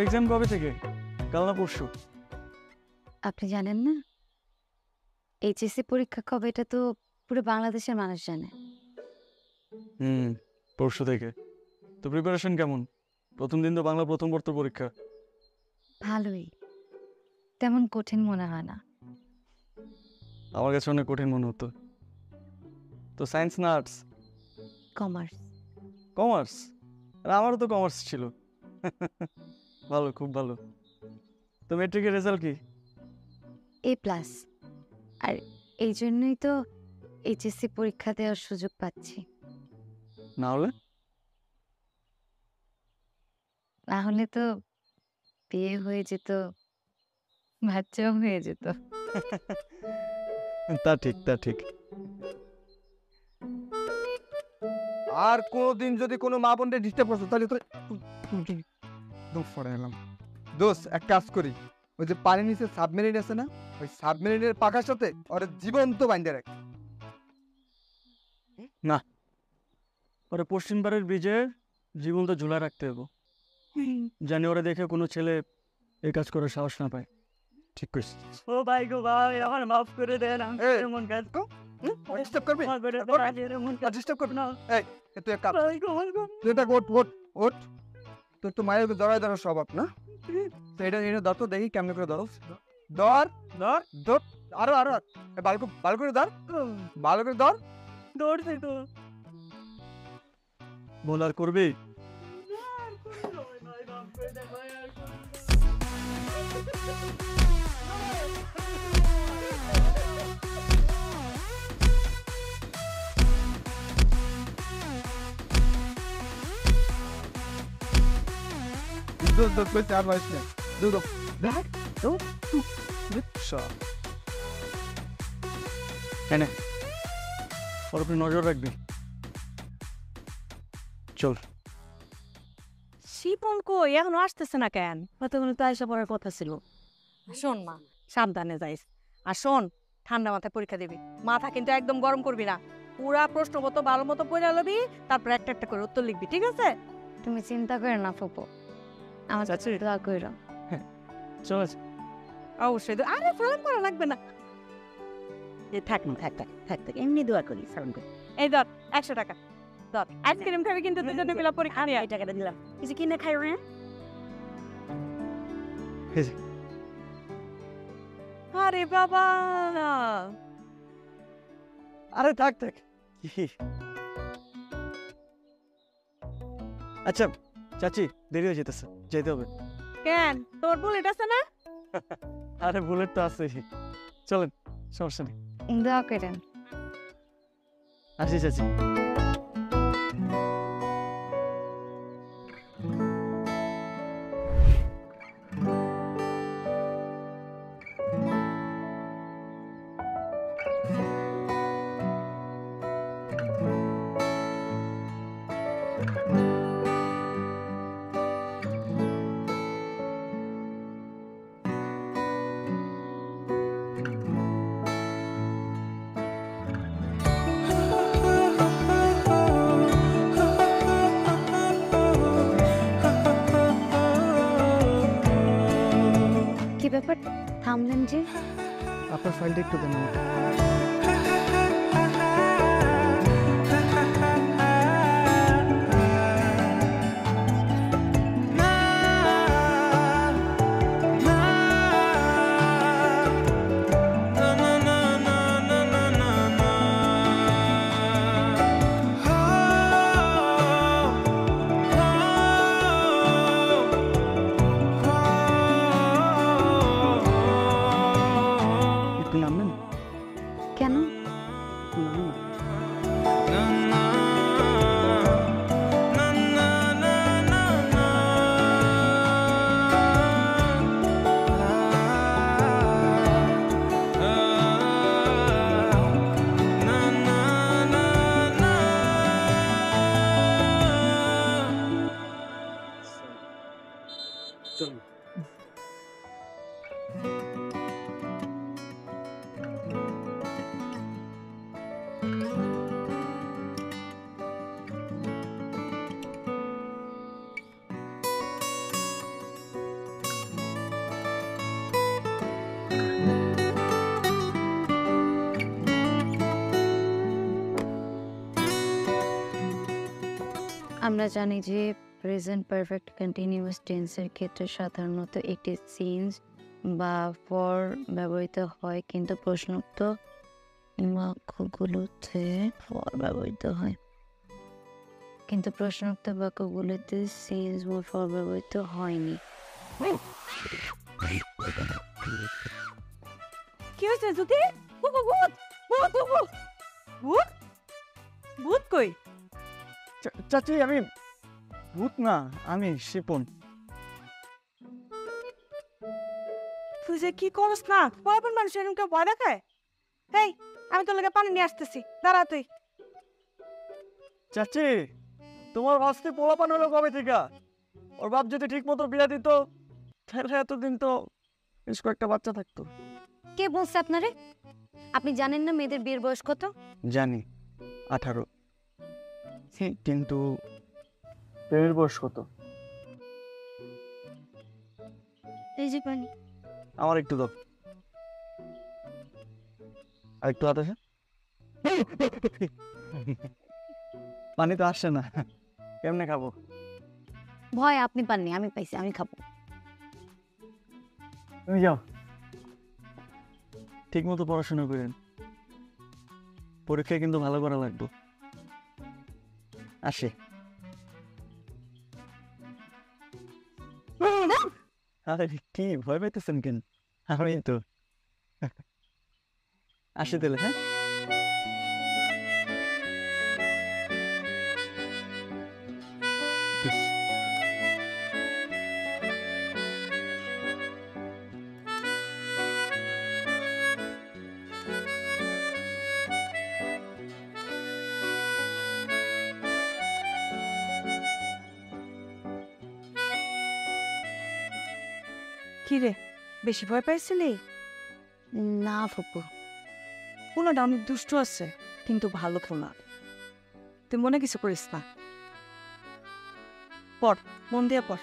Exam কবে থেকে? কাল না পরশু? আপনি জানেন না এইচএসসি পরীক্ষা কবে? এটা তো পুরো বাংলাদেশের মানুষ জানে। পরশু থেকে। তো প্রিপারেশন কেমন? প্রথম দিন তো বাংলা প্রথম পত্র পরীক্ষা। ভালোই, তেমন কঠিন মনে হয় না। আমার কাছে অনেক কঠিন মনে হতো। তো সায়েন্স না আর্টস? কমার্স। কমার্স? আর আমারও তো কমার্স ছিল। ভালো, খুব ভালো। তো মেট্রিকের রেজাল্ট কি? A+। আর এই জন্যই তো এইচএসসি পরীক্ষা দেওয়ার সুযোগ পাচ্ছি। না হলে? না হলে তো বিয়ে হয়ে যেত, বাচ্চাও হয়ে যেত। তা ঠিক, তা ঠিক। আর কোনোদিন যদি কোনো মা বোনকে ডিস্টার্ব করছো তাহলে তো একদম ফড়ে এলাম। দোস্ত এক কাজ করি, ওই যে পানির নিচে সাবমেরিন আছে না, ওই সাবমেরিনের পাখার সাথে ওরা জীবন্ত বাইন্ধে রাখে। না, ওরা পশ্চিম পাড়ের ব্রিজে জীবনটা ঝুলা রাখতে হবে, জানি ওরা দেখে কোনো ছেলে এই কাজ করার সাহস না পায়। ঠিক কইছিস। ও ভাই গো ভাই, আমার মাফ করে দেন, আমি এমন কাজ ডিস্টার্ব করবি? ডিস্টার্ব করবি না? এই তুই এক কাজ, ভাই গো ভাই গো। তুই এটা ওঠ ওঠ ওঠ। তোর তো মায়ের দড়ায় ধরার স্বভাব না? তো এটা ধর তো, দেখি কেমনে করে ধরো। ধর ধর ধর, আরো আরো ভালো করে ধর, ভালো করে ধর। দৌড়ছে তো। বল আর করবি? চার মাস না দেখ হ্যাঁ, ওর উপরে নজর রাখবি। চল। শিপন কই এখনো আসতেছে না কেন? কতক্ষণ তো আইসা পড়ার কথা ছিল। শোন মা, সাবধানে যাইস। আর শোন, ঠান্ডা মাথায় পরীক্ষা দিবি, মাথা কিন্তু একদম গরম করবি না। পুরা প্রশ্নপত্র ভালো মতো পড়ে লবি, তারপর একটা একটা করে উত্তর লিখবি, ঠিক আছে? তুমি চিন্তা করে না ফুপু, আমার চাচি। দোয়া কইরো। চল। অবশ্যই। আরে সালাম করা লাগবে না। থাক না, থাক থাক থাক থাক, এমনি দোয়া করি, সালাম করি। এই ধর 100 টাকা ধর, আইসক্রিম খাবি কিন্তু দুজনে মিলে পরীক্ষা আমি নিয়ে। এই টাকাটা দিলাম, কিছু কিনে খাই না। আরে বাবা, আরে থাক থাক। আচ্ছা চাচি, দেরি হয়ে যেতেছে, যেতে হবে। কেন তোর বুলেট আছে না? আরে বুলেট তো আছে, চলেন, সমস্যা নেই। দোয়া করেন। আসি চাচি। কি ব্যাপার, থামলেন যে? আপনার ফাইলটা একটু দেন আমাকে। একটু নামবেন? কেন? একটু নামুন না। চলুন। আমরা জানি যে প্রেজেন্ট পারফেক্ট কন্টিনিউয়াস টেন্সের ক্ষেত্রে সাধারণত একটি সিন্স বা ফর ব্যবহৃত হয়, কিন্তু প্রশ্নোক্ত বাক্যগুলোতে ফর ব্যবহৃত হয়। কিন্তু প্রশ্নোক্ত বাক্যগুলোতে সিন্স বা ফর ব্যবহৃত হয়নি। কি হয়েছে জ্যোতি? ভূত ভূত ভূত ভূত ভূত ভূত কই? চাচি আমি ভূত না, আমি শিপন। তুই যে কি করস না, বয়পন মানুষ এরকম কেউ ভয় দেখায়? এই, আমি তোর লাগে পানি নিয়ে আসতেছি, দাঁড়া তুই। চাচি তোমার ভাস্তি পোলাপান হলো কবে থেকে? ওর বাপ যদি ঠিক মতো বিয়ে দিত তাহলে এতদিন তো বেশ কয়েকটা বাচ্চা থাকতো। কে বলছে আপনারে? আপনি জানেন না মেয়েদের বিয়ের বয়স কত? জানি 18, কিন্তু প্রেমের বয়স কত? এই যে পানি। আমার একটু দাও, আর একটু হাতে। পানি তো আসছে না, কেমনে খাবো? ভয় আপনি পাননি, আমি পাইছি, আমি খাবো। তুমি যাও, ঠিক মতো পড়াশোনা করেন, পরীক্ষায় কিন্তু ভালো করা লাগবে। আসে। আরে কি ভয় পাইতেছেন কেন? আমি তো আসে তাহলে। হ্যাঁ, কি রে, বেশি ভয় পাইছিলি? না ফুপু, পোলাটা অনেক দুষ্ট আছে, কিন্তু ভালো পোলা। তুই মনে কিছু করিস না, পড়, মন দিয়ে পড়।